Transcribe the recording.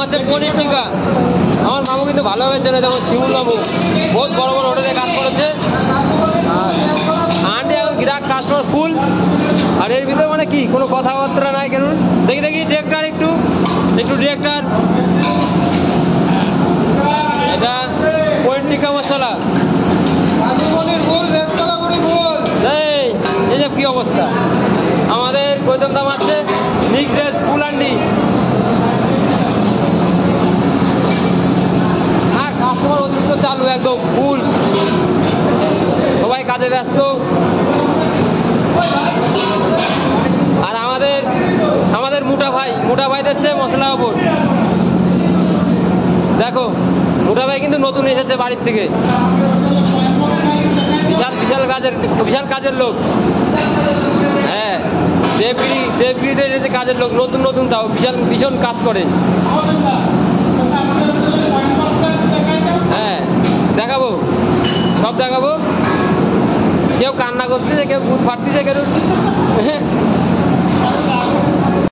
আছে পনির টিকা। আমার মামু কিন্তু ভালোভাবে চেনে, দেখো শিমুল মামু বহুত বড় বড় হোটেলে কাজ করেছে। আন্টি এখন গ্রাহক কাস্টমার ফুল। আর এর ভিতরে মানে কি কোনো কথাবার্তা নাই কেন? দেখি দেখি ডিরেক্টর একটু একটু ডিরেক্টর, এটা পনির টিকা মশলা। এই যে কি অবস্থা, আমাদের গৌতম দাম আছে মিক্স ফুল আন্ডি। আর কাস্টমার অতিরিক্ত চালু, একদম ফুল, সবাই কাজে ব্যস্ত। আর আমাদের মোটা ভাই দিচ্ছে মশলা ওপর। দেখো মোটা ভাই কিন্তু নতুন এসেছে বাড়ির থেকে, বিশাল কাজের লোক। হ্যাঁ, দেবগিরিতে এসেছে কাজের লোক, নতুন তাও ভীষণ কাজ করে। হ্যাঁ দেখাবো, সব দেখাবো। কেউ কান্না করতেছে, কেউ বুট ফাটতেছে, কেউ